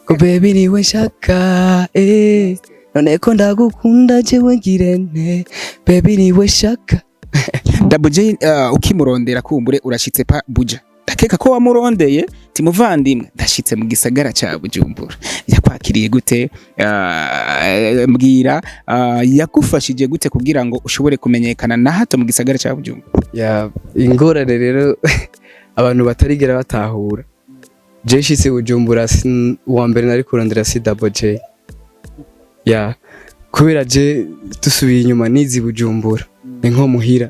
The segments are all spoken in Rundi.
ko baby niwe shaka none ko ndagukunda jewe ngirente baby niwe shaka. Double J ukimurondera kumbure urashitse pa Buja. Ndakeka ko wamurondeye timuvandimwe ndashitse mu gisagara ca Bujumbura. Yakwakiriye gute mbwira yakufashije gute kugira ngo ushobore kumenyekana na hato mu gisagara ca Bujumbura? Ya ingorane rero abantu batarigera batahura. Je nshitse Bujumbura uwa mbere nari kurondera si Double J. Ya kubera je dusubiye inyuma nizi Bujumbura ni nko muhira.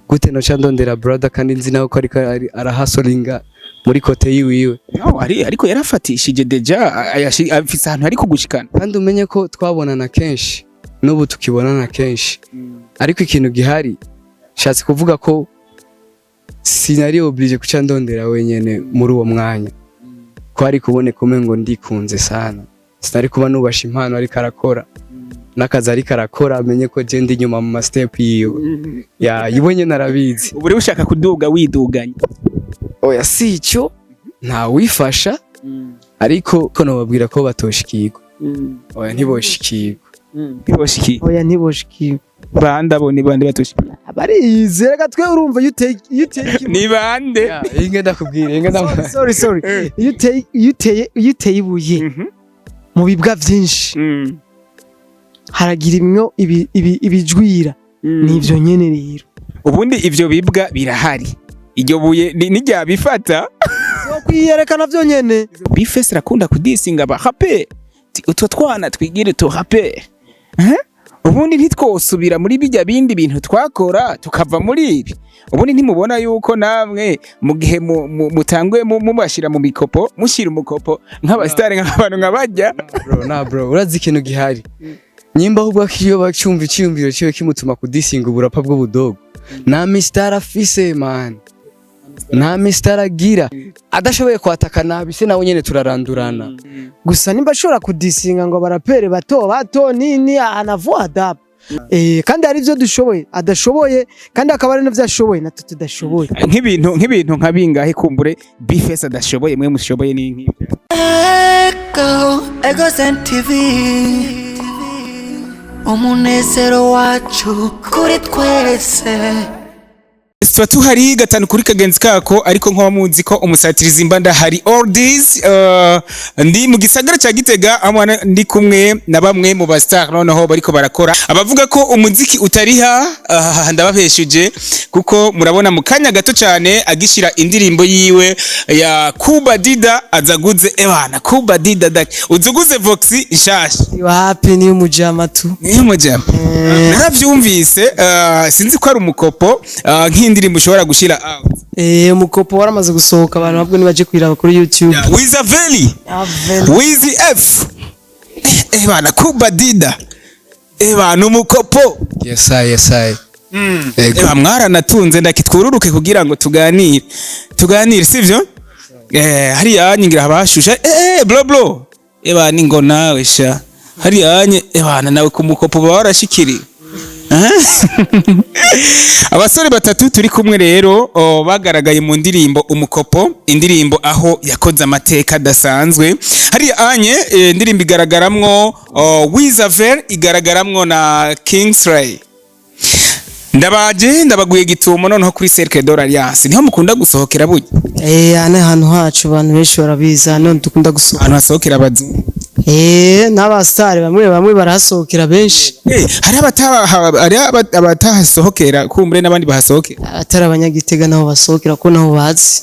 Gute noca ndondera brother kandi nzi naho ko ariko arahasolinga muri kote yiwiwe. No ariko yarafatishije deja afise ahantu ari kugushikana. Kandi umenye ko twabonana kenshi n'ubu tukibonana kenshi. Ariko ikintu gihari shatse kuvuga ko sinari oblige kuca ndondera wenyene muri uwo mwanya. Ko ari kuboneka umengo ndikunze sana. Sinari kuba nubasha impano ariko arakora. Nakaza ariko arakora amenye ko je ndi nyuma mu ma step yiwe. Ya yibonye narabizi. Ubure ushaka kuduga widuganye. Oya si ico nta wifasha ariko ko nababwira ko batoshikirwa. Oya ntiboshikirwa. Ntiboshikirwa. Oya ntiboshikirwa. Banda bo ni bande batoshikirwa. Barize reka twe urumva yuteye ni bande. Inge ndakubwira inge ndamwa. Sorry. Yuteye ibuye. Mu bibwa byinshi. Haragira imyo ibijwira nivyo nyene rero. Ubundi ivyo bibwa birahari. Iryo buye nijya bifata zo kwiyerekana byo nyene. Bifese rakunda kudisinga ba hape. Utwo twana twigire to hape. Ubundi ntitwosubira muri bijya bindi bintu twakora tukava muri ibi. Ubundi ntimubona yuko namwe mu gihe mutangwe mubashira mu mikopo mushira umukopo nk'abastare nk'abantu nkabajya. Bro urazi ikintu gihari. Nyimba ahubwo kiyo bacumva icyumviro cyo kimutuma kudisinga uburapa bw'ubudogo. Na Mr afise man. Na Mr agira adashoboye kwataka nabi se nawe nyene turarandurana. Gusa nimba ashobora kudisinga ngo barapere bato nini anavua adabu. Kandi ari byo dushoboye adashoboye kandi akaba ari navyo ashoboye natwe tudashoboye. Nk'ibintu nkabingahe kumbure Bifese adashoboye mwe mushoboye ni nk'ibyo. Ego TV umunezero wacu kuri twese. Tuba tuhari gatanu kuri kagenzi kako ariko nko muzi ko umusatiriza imbanda hari Oldies ndi mu gisagara ca Gitega amwana ndi kumwe na bamwe mu bastar noneho bariko barakora abavuga ko umuziki utariha ndabapeshuje kuko murabona mu kanya gato cyane agishira indirimbo yiwe ya Kuba Dida azaguze ebana Kuba Dida uzuguze Voxi nshasha wapi ni umujama tu ni umujama naravyumvise sinzi ko ari umukopo indirimbo ushobora gushira out. Umukopo waramaze gusohoka abantu babwo nibaje kwiraba kuri YouTube. Wiza Veli. Wizi F. Bana Kuba Dida. Bana umukopo. Yes I. Mwara natunze ndakitwururuke kugira ngo tuganire sivyo? Hari yanyingira abashusha bro. Bana ingo nawe sha. Hari yanye bana nawe kumukopo barashikiri. Abasore batatu turi kumwe rero bagaragaye mu ndirimbo umukopo indirimbo aho yakoze amateka dasanzwe hari anye indirimbo igaragaramwo Wizaver igaragaramwo na Kingsley ndabaguye gitumo noneho kuri Cercle d'Alliance niho mukunda gusohokera bujye ane hantu hacu abantu benshi barabiza none dukunda gusohoka ahantu hasohokera abazi n'abastare bamwe barahasohokera benshi hari abatahasohokera kumbure n'abandi bahasohokera atari abanyagitega naho basohokera ko naho bazi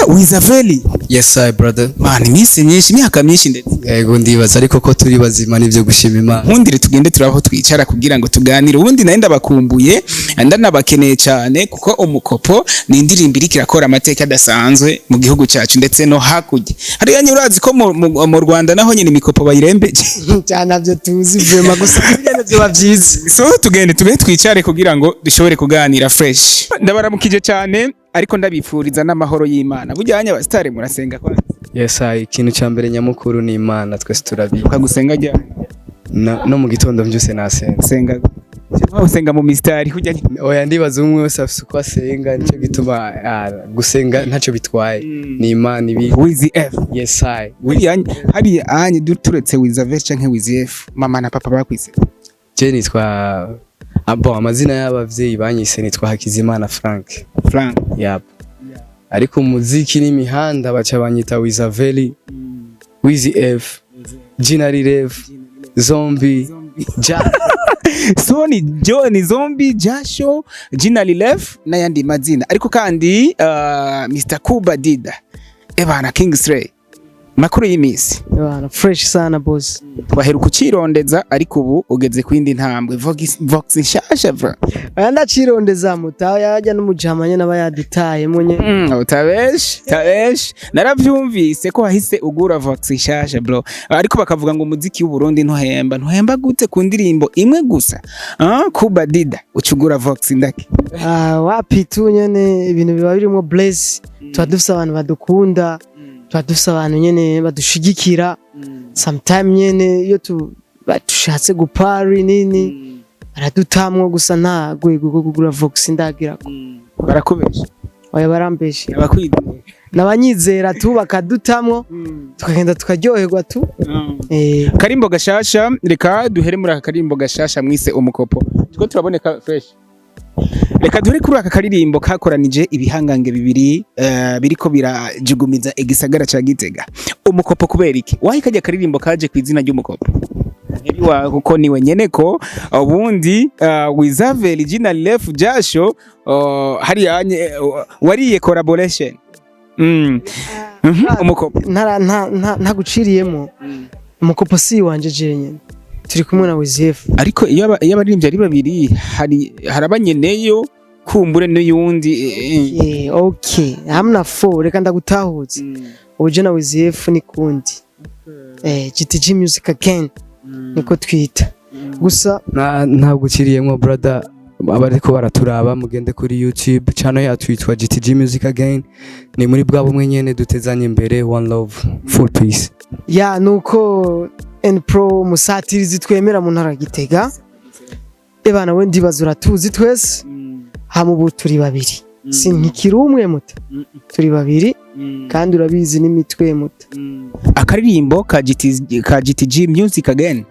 Wizaveli yes I brother man iminsi myinshi imyaka myinshi ndetse yego ndibaza ariko ko turi bazima nivyo gushima Imana nkundire tugende turaho twicara kugira ngo tuganire ubundi naenda bakumbuye ndanabakeneye cyane kuko umukopo ni indirimbo iri kirakora amateka adasanzwe mu gihugu cyacu ndetse no hakujye hari yanyu urazi ko mu Rwanda naho nyine imikopo bayirembeje cyane byo tuzi vema gusa ibintu byo bavyize so tugende twicare kugira ngo dushobore kuganira fresh ndabaramukije cyane ariko ndabipfuriza n'amahoro y'Imana bujyanye abastare murasenga kwa yes I ikintu cyambere nyamukuru ni Imana twese turabiye ukagusenga jya no mu gitondo mbyuse nasenga Cyangwa usenga mu mistari kujya oya ndibaza umwe wese afise uko asenga nicyo gituma gusenga ntacyo bitwaye ni imana ibi Wiz F. yes I Hari anye turetse Wiz F canke Wiz F mama na papa bakwise. je nitwa amazina y'abavyeyi banyise nitwa Hakizimana Frank. Frank. Yep. Ariko umuziki n'imihanda baca banyita Wizaveli, Wiz F, Jinali Rev, Zombie, So ni Zombie, Jasho, Jinali Rev n'ayandi mazina. Ariko kandi Mr. Kuba Dida. Ebana Kingsley. Makuru y'imisi. Bana fresh sana boss. Baheruka ukirondeza ariko ubu ugeze kwindi ntambwe. Vox nshasha bro. Anda cirondeza mutaho yajya n'umujamanye n'abayadutaye munye. Tabesh. Naravyumvise ko wahise ugura Vox nshasha bro. Ariko bakavuga ngo umuziki w'u Burundi ntuhemba gute ku ndirimbo imwe gusa. Kuba Dida ucugura Vox ndaki. Wapi tu nyene ibintu biba birimo bless. Twadufisa abantu badukunda. Twadufisa abantu nyene badushigikira. Sometime nyene iyo batushatse gupari nini baradutamwo gusa nta gwego rwo kugura Vox ndagirako. Barakubesha. Oya barambeshe. Abakwideye. Nabanyizera tu bakadutamwo tukagenda tukaryoherwa tu. Karimbo gashasha reka duhere muri aka karimbo gashasha mwise umukopo. Tuko turaboneka fresh. Reka duhere kuri aka karirimbo kakoranije ibihangange bibiri biriko birajugumiza igisagara ca Gitega. Umukopo kubera iki? Wahi kajya karirimbo kaje kwizina ry'umukopo. Nibiwa kuko niwe nyene ko ubundi Wizaveli Jinali Rev Jasho hari wariye collaboration. Umukopo nta guciriyemo. Umukopo si wanje jenyene. Turi kumwe na Wiz F. Ariko iyo abaririmbyi ari babiri hari abanyeneyo kumbure n'uyundi. Okay hamna 4 reka ndagutahutse. Uje na Wiz F ni kundi. GTG Music Again niko twita. Gusa ntabwo ukiriyemo brother, abariko baraturaba mugende kuri YouTube channel yacu yitwa GTG Music Again. Ni muri bwa bumwe nyene dutezanye imbere, one love, full peace. Ya nuko N-Pro musatirizi twemera mu ntara Gitega. Ebana we ndibaza uratuzi twese. Hamubu turi babiri. Sinkikiri umwe muta. Turi babiri kandi urabizi n'imitwe muta. Akaririmbo ka GTG Music Again.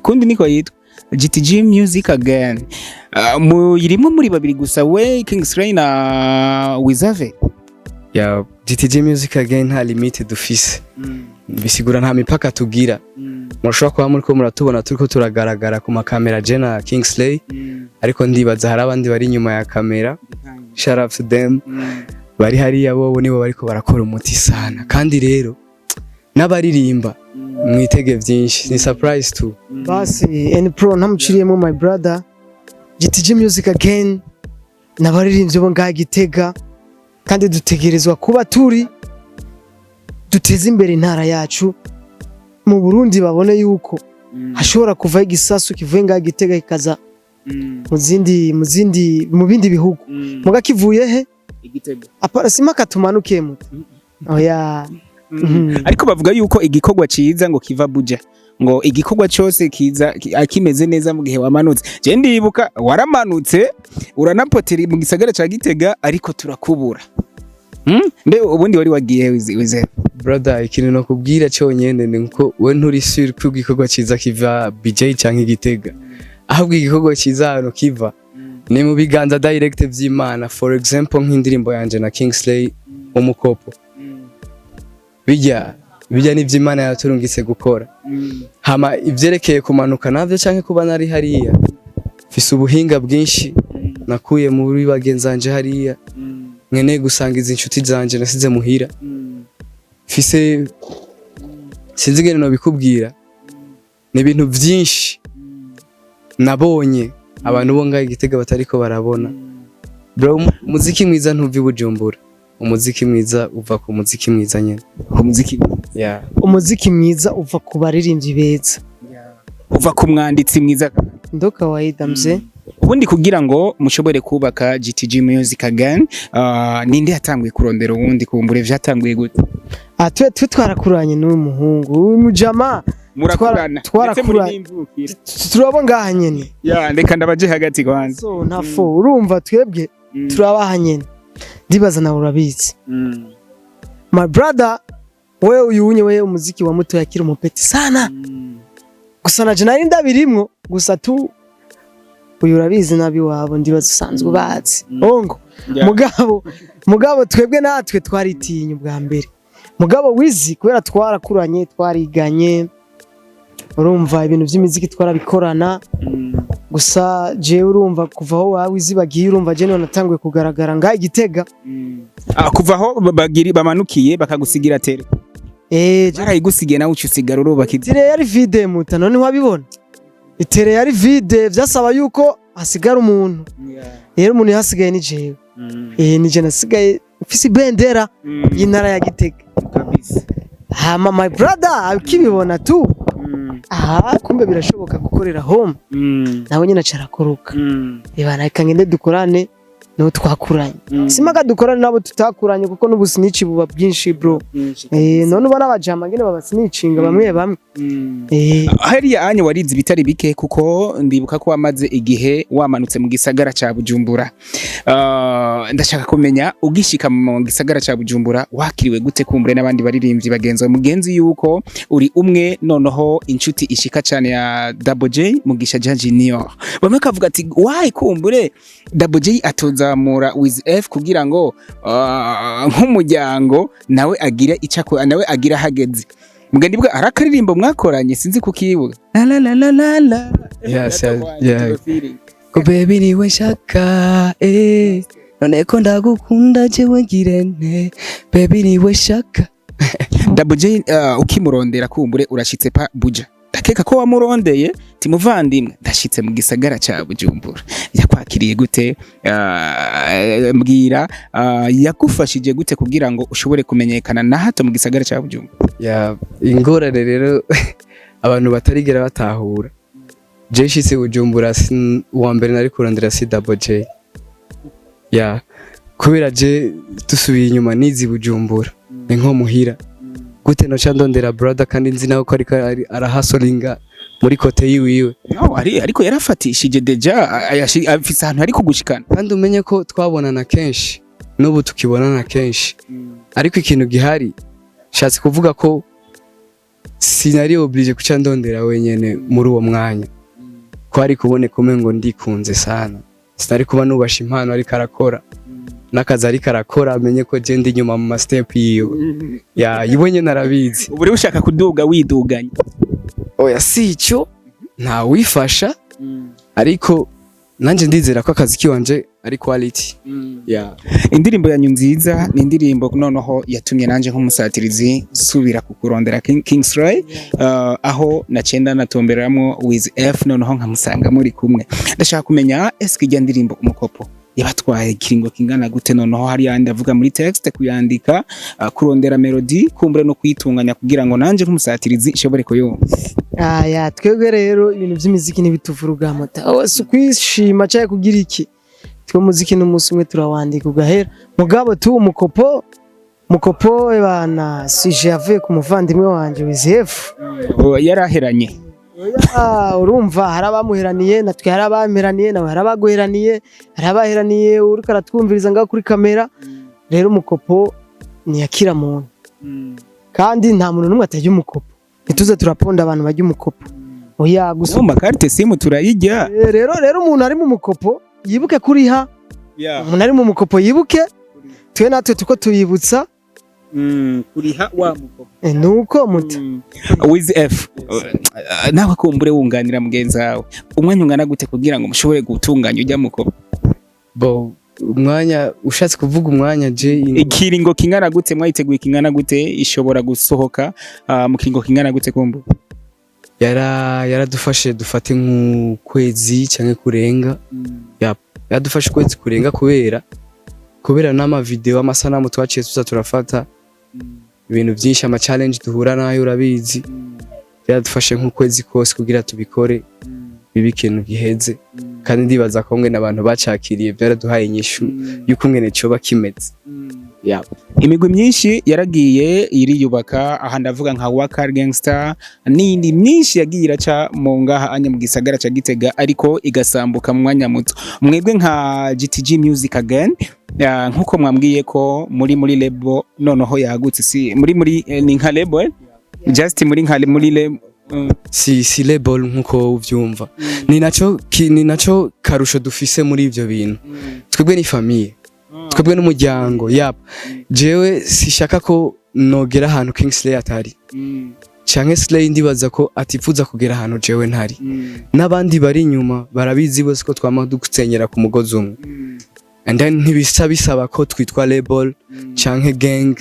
Kundi niko yitwa GTG Music Again. Muyirimo muri babiri gusa we Kingsley na Wizave. Ya GTG Music Again nta limite dufise. Bisigura nta mipaka tugira. Murashobora kuba muri ko muratubona turiko turagaragara ku makamera Jena Kingsley, ariko ndibaza hari abandi bari inyuma ya kamera. Shout out to them. Bari hariya bo nibo bariko barakora umuti sana. Kandi rero n'abaririmba mwitege byinshi, ni surprise too. Basi N-Pro ntamuciriyemo my brother. GTG Music Again n'abaririmbyi bo ngaha Gitega, kandi dutegerezwa kuba turi duteze imbere intara yacu mu Burundi, babone yuko hashobora kuva igisasu kivuye ngaha Gitega kikaza mu bindi bihugu. Muga kivuye he? Igitega. Aparasima katumanuke muto. Oya. Ariko bavuga yuko igikorwa ciza ngo kiva buja. Ngo igikorwa cyose kiza akimeze neza mu gihe wamanutse. Je ndibuka waramanutse uranapotera mu gisagara ca Gitega ariko turakubura. Mbe ubundi wari wagiye wize brother, ikintu no kubwira cyonyene ni uko we nturi sure ko igikorwa ciza kiva BJ canke Igitega. Ahubwo igikorwa ciza hano kiva ni mu biganza direct vy'Imana. For example nk'indirimbo yanje na Kingsley umukopo. Bijya ni vy'Imana yaturungitse gukora. Hama ivyerekeye kumanuka navyo canke kuba nari hariya. Fise ubuhinga bwinshi nakuye muri bagenzanje hariya. Nkeneye gusangiza inshuti zanje nasize muhira. Fise sinzi ngene no bikubwira. Ni ibintu vyinshi nabonye abantu bo ngaye Gitega batariko barabona. Bro, muziki mwiza ntuvi Bujumbura. Umuziki mwiza uva ku muziki mwiza nyene. Umuziki umuziki mwiza uva ku baririmbyi beza. Uva ku mwanditsi mwiza. Ndo kawaida mzee. Ubundi kugira ngo mushobore kubaka GTG Music Again, ninde yatanguye kurondera ubundi kumbure vyatanguye gute? Twe twarakuranye n'uyu muhungu, uyu mujama murakurana twarakuranye turabo ngaha nyene ya ndeka ndabaje hagati kwanza so ntafo urumva twebwe turabaha nyene ndibaza nawe urabizi my brother wewe uyunye wewe umuziki wa muto yakira umupeti sana gusa naje nari ndabirimwo gusa tu uyu urabizi nabi wabo ndibaza usanzwe bazi ongo mugabo twebwe natwe twaritinye ubwa mbere mugabo wizi kubera twarakuranye twariganye urumva ibintu by'imiziki twarabikorana gusa je urumva kuva aho wawe izibagiye urumva je natanguye kugaragara nga Igitega kuva aho bamanukiye bakagusigira tere barayigusigiye nawe ucusigara urubaka itere yari vide muta none wabibona itere yari vide vyasaba yuko hasigara umuntu rero umuntu yasigaye ni jewe nije nasigaye ufise bendera y'intara ya Gitega kabisa hama my brother akibibona tu kumbe birashoboka gukorera home nawe nyine acarakoroka ibana ikangende dukorane no twakuranye simaga dukorane nabo tutakuranye kuko n'ubusinici buba bwinshi bro none ubona abajama ngene babasinicinga bamwe hariya anye warizi bitari bike kuko ndibuka ko wamaze igihe wamanutse mu gisagara ca Bujumbura ndashaka kumenya ugishika mu gisagara ca Bujumbura wakiriwe gute kumbure n'abandi baririmbyi bagenzo mugenzi yuko uri umwe noneho inshuti ishika cyane ya Double J Mugisha Junior bamwe kavuga ati why kumbure Double J atozamura with F kugira ngo nk'umuryango nawe agira icako nawe agira hageze mugandi bwa arakaririmbo mwakoranye sinzi kukibuga la la la la la yes yeah ko baby niwe shaka none ko ndagukunda jewe ngirente baby niwe shaka Double J ukimurondera kumbure urashitse pa Buja ndakeka ko wamurondeye timuvandimwe ndashitse mu gisagara ca Bujumbura yakwakiriye gute mbwira yakufashije gute kugira ngo ushobore kumenyekana na hato mu gisagara ca Bujumbura ya ingorane rero abantu batarigera batahura je shitse Bujumbura wa mbere nari kurondera si Double J ya kubera je tusubiye inyuma nizi Bujumbura ni nko muhira gute no chandondera brother kandi nzi naho ko arahasolinga muri kote yiwiwe no ariko yarafatishije deja afise ahantu ari kugushikana kandi umenye ko twabonana kenshi n'ubu tukibonana kenshi ariko ikintu gihari shatse kuvuga ko sinari oblige kuca ndondera wenyene muri uwo mwanya ko ari kuboneka umengo ndikunze sana sinari kuba nubasha impano ariko arakora nakaza ariko arakora amenye ko je ndi nyuma mu step yiwe ya yibonye narabizi ubure ushaka kuduga widuganye oya sico nta wifasha ariko nanje ndizera ko akazi kiwanje ari quality ya indirimbo yanyu nziza ni indirimbo noneho yatumye nanje nk'umusatirizi subira kukurondera King's Ray aho nacenda natomberamo with F noneho nkamusanga muri kumwe ndashaka kumenya eske ijya ndirimbo umukopo yabatwaye kiringo kingana gute noneho hari yandi avuga muri text kuyandika kurondera melody kumbure no kwitunganya kugira ngo nanje nk'umusatirizi ishobore kuyumva ya twebwe rero ibintu by'imiziki nibituvuruga mata wese kwishima cyaye kugira iki twe muziki n'umunsi umwe turawandika ugahera mugabo tu umukopo bana sije yavuye ku muvandimwe wanje Wizef yaraheranye urumva harabamuheraniye natwe harabameraniye nawe harabaguheraniye harabaheraniye uri karatwumviriza ngaho kuri kamera rero umukopo ni yakira muntu kandi nta muntu numwe atajya umukopo nituze turaponda abantu bajya umukopo oya gusa mu makarite simu turayijya rero umuntu ari mu mukopo yibuke kuriha umuntu ari mu mukopo yibuke twe natwe tuko tuyibutsa kuriha wa mukopo nuko muta with F nawe kumbure wunganira mugenzi wawe umwanya ungana gute kugira ngo mushobore gutunganya ujya mukopo bo umwanya ushatse kuvuga umwanya je ikiringo kingana gute mwayiteguye kingana gute ishobora gusohoka mu kiringo kingana gute kumbu yaradufashe dufate nk'ukwezi cyangwa kurenga yadufashe ukwezi kurenga kubera n'ama video amasanamu twaciye tuza turafata ibintu byinshi ama challenge duhura nayo urabizi yadufashe nk'ukwezi kose kugira tubikore bibi ikintu giheze kandi ndibaza ko mwe n'abantu bacakiriye byaraduhaye inyishu yuko mwene cyo bakimeze yeah. imigwi myinshi yaragiye iriyubaka, aha ndavuga nka Waka Gangster n'indi myinshi yagiye iraca mu ngaha anya mu gisagara ca Gitega ariko igasambuka mu mwanya muto. Mwebwe nka GTG Music Again nkuko mwambwiye ko muri label noneho yagutse, si muri ni nka label just muri label si label nkuko uvyumva. Ni naco karusho dufise muri ivyo bintu. Twebwe ni famille, twebwe n'umuryango. Yap, jewe sishaka ko nogera ahantu Kingsley atari, canke Slay ndibaza ko atifuza kugera ahantu jewe ntari. N'abandi bari inyuma barabizi bose ko twama dukusenyera ku mugozi umwe. And then ntibisaba ko twitwa label canke gang.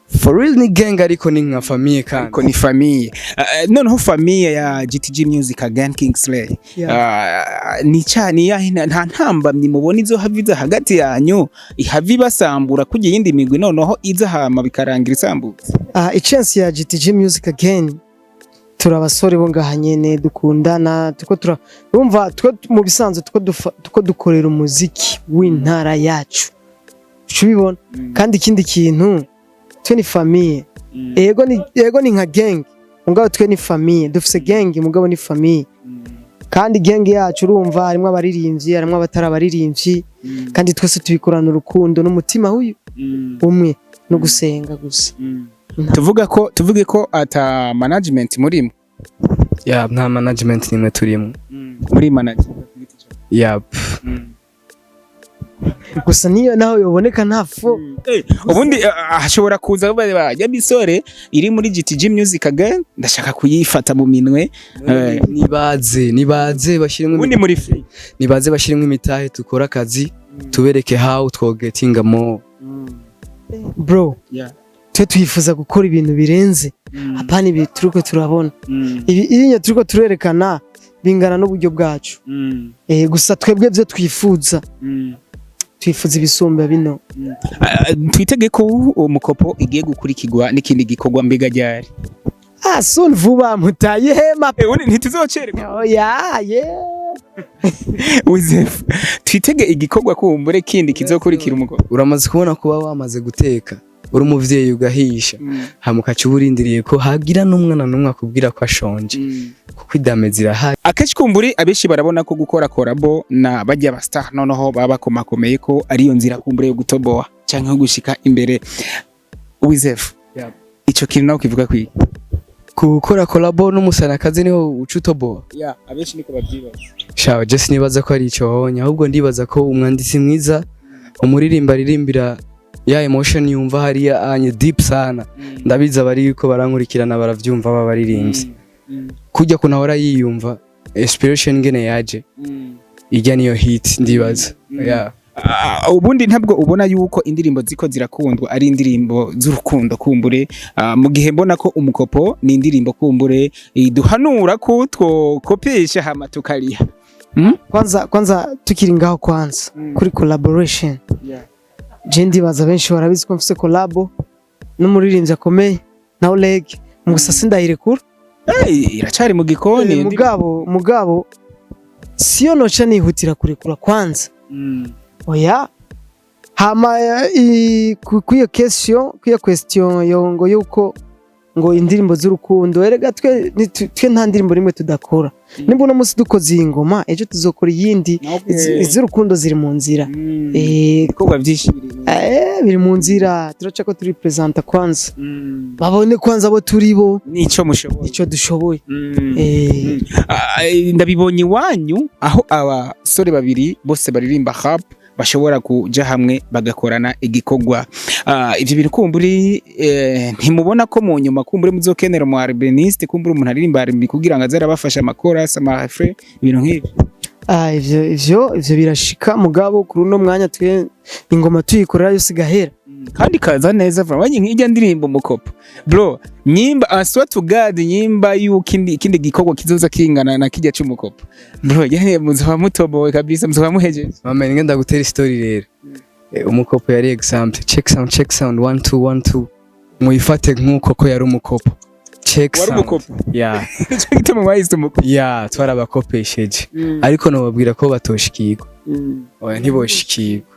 For real ni gang ariko ni nka famille kandi. Ariko ni famille. Noneho famille ya GTG Music Again Kingsley. Ni cyane ya nta ntambamye mubona izo haviza hagati yanyu ihavi basambura kujya yindi migwi noneho iza hama bikarangira isambutse. Chance ya GTG Music Again turabasore bo ngaha nyene dukundana, tuko urumva mu bisanzwe tuko dukorera umuziki w'intara yacu. Ushobibona kandi ikindi kintu twe ni famille. Ego ni nka gang, mugabo twe ni famille, dufise gang mugabo ni famille. Kandi gang yacu urumva harimo abaririmbyi, harimo abatarabaririmbyi, kandi twese tubikorana urukundo n'umutima huyu umwe no gusenga gusa. Tuvuge ko ata management murimo. Yeah, nta management nimwe turimo. Muri management. Yep. Gusa niyo naho yoboneka ntafo. Ubundi hashobora kuza bajya bisore iri muri GTG Music Again ndashaka kuyifata mu minwe. Nibaze bashirimo ubundi muri free. Nibaze bashirimo imitahe tukora akazi tubereke how to getting more. Bro. Yeah. Twe twifuza gukora ibintu birenze. Apana ibi turiko turabona. Ibi turiko turerekana bingana n'uburyo bwacu. Gusa twebwe byo twifuza. Twifuza ibisumba bino. Twitege ko umukopo igiye gukurikirwa n'ikindi gikorwa mbega ryari. Soon vuba mutaye hema. Ntituzocererwa. Yeah. Uzef. Twitege igikorwa kumbure kindi kizokurikira umukopo. Uramaze kubona kuba wamaze guteka. Uri umuvyeyi ugahisha hamukaca uburindiriye ko hagira n'umwana numwe akubwira ko ashonje kuko idame zirahari. Akeshi kumburi abeshi barabona ko gukora korabo na bajya ba star noneho baba komakomeye ko ariyo nzira kumbure yo gutoboa canke yo gushika imbere. Wizef ico kintu nawe kivuga kwi gukora collabo n'umusanakazi niho ucutoboa. Abeshi niko bavyibaza. Shawe just nibaza ko ari ico honya, ahubwo ndibaza ko umwanditsi mwiza umuririmba aririmbira ya emotion yumva hariya anye deep sana. Ndabiza bari ko barankurikirana baravyumva babaririmbye. Kujya kunahora yiyumva inspiration ngene yaje. Ijya niyo hit ndibaza. Yeah. Ubundi ntabwo ubona yuko indirimbo ziko zirakundwa ari indirimbo z'urukundo kumbure, mu gihe mbona ko umukopo ni indirimbo kumbure duhanura ko twokopesha hama tukariha. Kwanza tukiri ngaho kwanza kuri collaboration. Je ndibaza benshi barabizi ko mfise collabo n'umuririmbyi akomeye na Oleg Musasi ndayirekura. Iracari mu gikoni. Mugabo siyo noca nihutira kurekura kwanza. Oya hama kuyo question yongo yuko ngo indirimbo z'urukundo erega twe nta ndirimbo rimwe tudakora. Nimba uno musi dukoze ingoma ejo tuzokora iyindi. Iz'urukundo ziri mu nzira. Ibikorwa byinshi biri mu nzira. Turaca ko turi presenta kwanza babone kwanza abo turibo nico dushoboye. Ndabibonye wanyu aho abasore babiri bose baririmba rap bashobora kuja hamwe bagakorana igikorwa. Ivyo bintu kumburi ntimubona ko mu nyuma kumburi muzokenera mu arbeniste kumburi umuntu aririmba arbi kugira ngo azara bafasha amakora sama frère ibintu nk'ibyo. Ivyo birashika mugabo kuri uno mwanya twe ingoma tuyikorera yose gahera kandi kaza neza vrabanye nk'ijya ndirimbo mukopo. Bro nyimba aswa to God nyimba y'ukindi gikorwa kizoza kingana na kijya cy'umukopo. Bro yani muzaba mutobowe kabisa, muzaba muhejeje. Mama ngenda gutera story rero. Umukopo yari example check sound 1 2 1 2 muyifate nk'uko ko yari umukopo. Check sound. Wari umukopo. Yeah. Cyo gituma wahise umukopo. Yeah, twarabakopesheje. Ariko no babwira ko batoshikirwa. Oya ntiboshikirwa.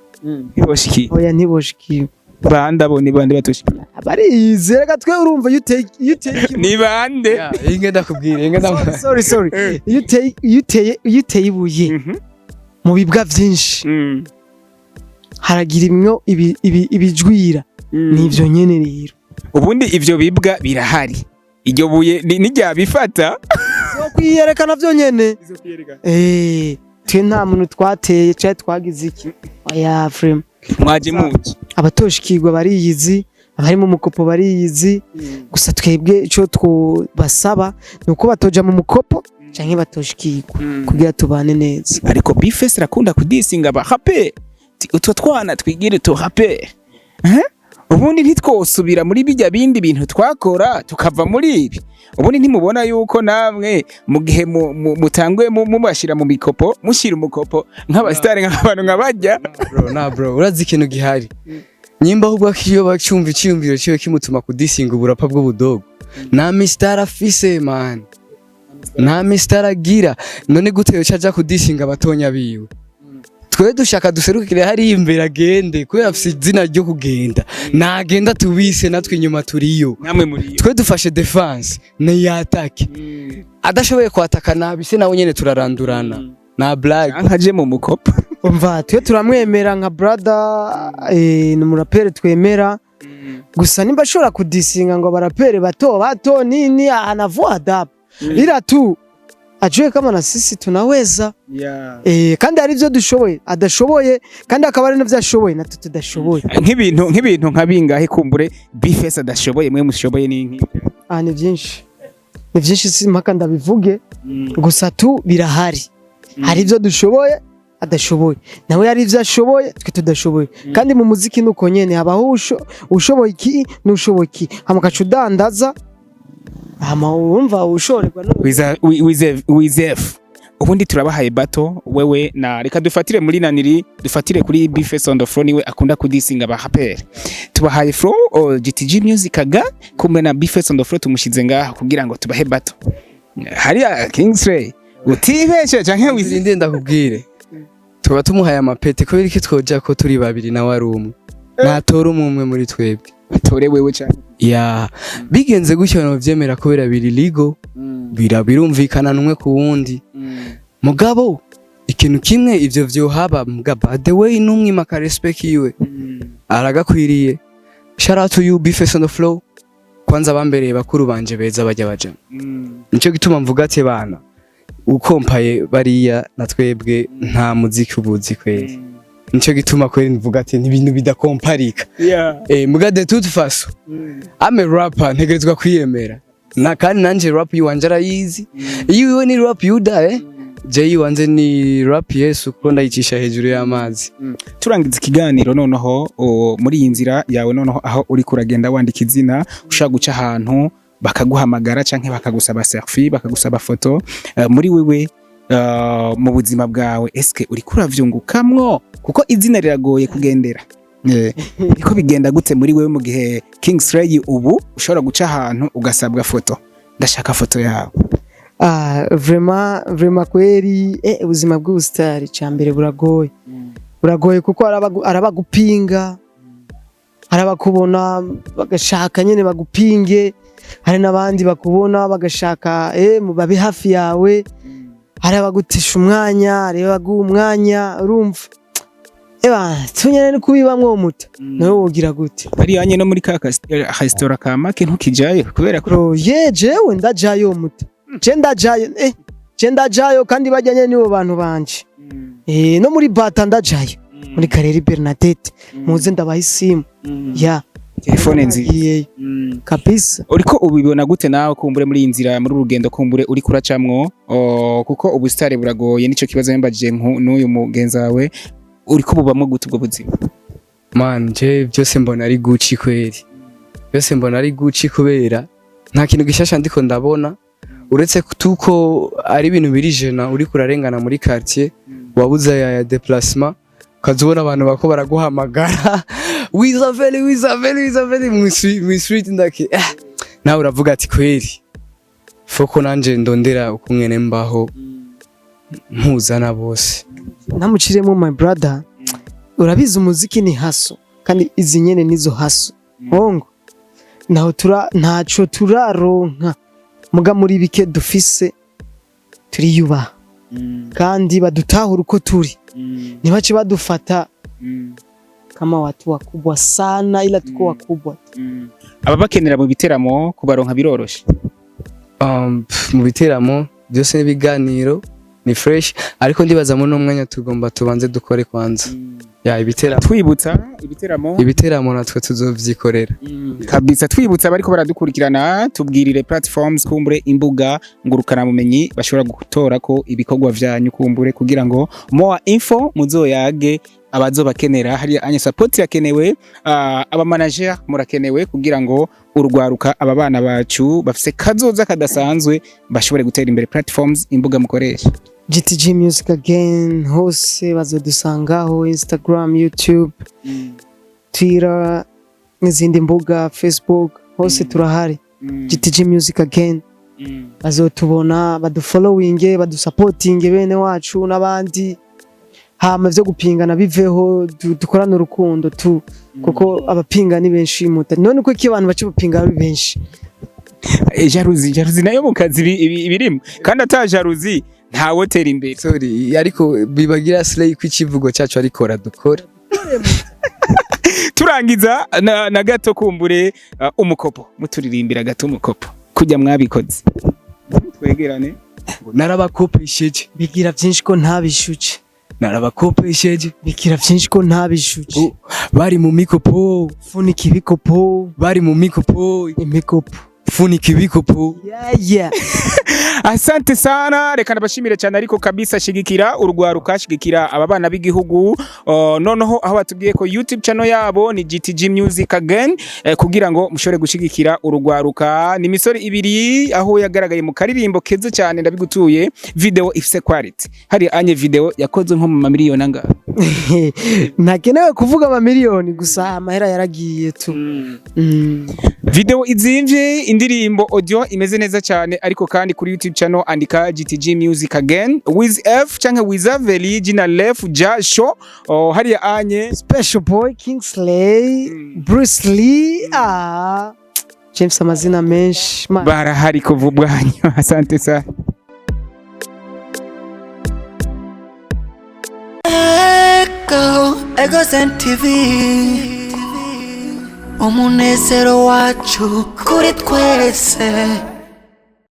Oya ntiboshikirwa. bande abo ni bande batoshe bariyizi reka twe urumva you take ni bande inge ndakubwira inge sorry you take ibuye mu bibwa byinshi haragira imwo ibijwira nivyo nyene rero ubundi ivyo bibwa birahari iryo buye nijya bifata so kwiyerekana byo nyene twe nta muntu twateye cyane twagize iki oya frame mwaje muki abatoshikirwa bariyizi abari mu mukopo bariyizi gusa twebwe ico twobasaba nuko batoja mu mukopo canke batoshikirwa kugira tubane neza ariko Bifest rakunda kudisinga ba hape utwo twana twigire to hape ubundi ntitwosubira muri bijya bindi bintu twakora tukava muri ibi ubundi ntimubona yuko namwe mu gihe mutangwe mubashira mu mikopo mushira umukopo nk'abastari nk'abantu nk'abajya bro urazi ikintu gihari nyimba ahubwo kiyo bacumva iciyumviro ciwe kimutuma kudisinga uburapa bw'ubudogo na Mr afise man na Mr agira none gute yo caja kudisinga abatonya biwe twe dushaka duserukire hari imbere agende ko yafise izina ryo kugenda nagenda tubise natwe inyuma turiyo namwe muri twe dufashe defense ne yatake adashoboye kwataka nabi se nawe nyene turarandurana na black nkaje mu mukopo umva twe turamwemera nka brother ni murapere twemera gusa nimba ashobora kudisinga ngo barapere bato nini anavua adabu ila tu ajue kama na sisi tunaweza kandi hari ivyo dushoboye adashoboye kandi akaba ari navyo ashoboye na tudashoboye nk'ibintu nkabingahe kumbure Bifest adashoboye mwe mushoboye n'inki ni byinshi si mpaka ndabivuge gusa tu birahari hari ivyo dushoboye adashoboye nawe yari ivyo ashoboye twe tudashoboye kandi mu muziki nuko nyene habaho ushoboye iki n'ushoboye iki hamakacu dandaza urumva ushorerwa no wizef ubundi turabahaye bato wewe na reka dufatire muri naniri dufatire kuri Bifest on the floor niwe akunda kudisinga ba rapper tubahaye flow GTG Music aga kumbe na Bifest on the floor tumushize ngaha kugira ngo tubahe bato hari Kingsley utibeshe canke wizinde ndakubwire tuba tumuhaye amapete ko biriki twoja ko turi babiri na warumwe natora umwe muri twebwe atore wewe cyane bigenze gutyo no vyemera ko biri ligo birumvikana numwe ku wundi mugabo ikintu kimwe ivyo vyo haba mugabo the way numwe maka respect yiwe aragakwiriye shout out to you Bifest on the floor kwanza bambereye bakuru banje beza bajya baje nico gituma mvuga ati bana ukompaye bariya na twebwe nta muziki ubuzi kweli nico gituma kweli mvuga ati ibintu bidakomparika muga de toute façon ame rapper ntegerezwa kwiyemera na kandi nanje rap yiwanje arayizi yiwe ni rap yuda je yiwanje ni rap Yesu ko ndayicisha hejuru y'amazi turangiza ikiganiro noneho muri iyi nzira yawe noneho aho uri kuragenda wandika izina ushaka guca ahantu bakaguhamagara canke bakagusaba selfie bakagusaba foto muri wewe mu buzima bwawe eske uri kuravyungukamwo kuko izina riragoye kugendera niko bigenda gute muri wewe mu gihe Kingsley ubu ushobora guca ahantu ugasabwa foto ndashaka foto yawe vraiment kweri ubuzima bw'ubustari cyambere buragoye kuko arabagupinga arabakubona bagashaka nyene bagupinge hari nabandi bakubona bagashaka babe hafi yawe arabagutisha umwanya arebaguha umwanya urumva tunyene ni kubibamwo muta nawe wogira gute bari yanye no muri ka restaurant ka make ntukijayo kubera ko jewe ndajayo muta je ndajayo kandi bajyanye nibo bantu banje no muri bata ndajayo muri Kareri Bernadette muze ndabaha isimu telefone nziza kabisa uriko ubibona gute nawe kumbure muri inzira muri urugendo kumbure uri kuracamwo kuko ubustare buragoye nico kibazo yambajije n'uyu mugenza wawe uriko bubamwe gute ubwo buzima man je byose mbona ari guci kweri byose mbona ari guci kubera nta kintu gishasha ndiko ndabona uretse tuko ari ibintu birijena uri kurarengana muri quartier wabuza ya déplacement kazubona abantu bako baraguhamagara wizaveli mu street ndake nawe uravuga ati kweri foko nanje ndondera ukumwene mbaho mpuzana bose namuciremo my brother urabizi umuziki ni haso kandi izi nyene nizo haso hongo naho ntaco turaronka muga muri bike dufise turiyubaha kandi badutahura uko turi ntibace badufata kama watu wakubwa sana ila tuko wakubwa. Aba bakenera mu biteramo kubaronka biroroshe. Mu biteramo byose n'ibiganiro ni fresh ariko ndibaza mu no mwanya tugomba tubanze dukore kwanza. Ya ibiteramo Twibutsa ibiteramo natwe tuzovyikorera. Kabisa twibutsa bariko baradukurikirana tubwirire platforms kumbure imbuga ngurukana mumenyi bashobora gutora ko ibikorwa vyanyu kumbure kugira ngo more info muzoyage abazobakenera hari anya support yakenewe aba manager murakenewe kugira ngo urugwaruka aba bana bacu bafise kazoza kadasanzwe bashobore gutera imbere platforms imbuga mukoresha. GTG Music Again hose bazodusangaho Instagram, YouTube, Twitter n'izindi mbuga Facebook hose turahari. GTG Music Again bazotubona badufollowing badusupporting bene wacu n'abandi hama vyo gupingana biveho dukorana urukundo kuko abapinga ni benshi muta none uko iki abantu bace bapinga ari benshi. Jaruzi nayo mu kazi ibirimo kandi ata jaruzi ntawe tera imbere. Sorry ariko bibagira slay kw'ikivugo cyacu ariko radukora. Turangiza na gato kumbure umukopo muturirimbira gato umukopo kujya mwabikoze twegerane narabakopesheje bigira byinshi ko ntabishuce narabakopesheje bigira byinshi ko ntabishuce bari mu mikopo funika ibikopo bari mu mikopo imikopo funika ibikopo. Yeah. Asante sana reka nabashimire cyane ariko kabisa shigikira urugwaruka shigikira aba bana b'igihugu noneho aho batubwiye ko YouTube channel yabo ni GTG Music Again kugira ngo mushobore gushigikira urugwaruka ni misori ibiri aho yagaragaye mu karirimbo keze cyane ndabigutuye video ifise quality hari anye video yakoze nko mu mamiliyoni anga nakenewe kuvuga amamiliyoni gusa amahera yaragiye tu. Video izimvye indirimbo audio imeze neza cyane ariko kandi kuri YouTube channel andika GTG Music Again with F canke with a very original left ja show hari anye Special Boy Kingsley Bruce Lee James amazina menshi barahari kuvubwanyu. Asante sana. Ego TV umunezero wacu kuri twese.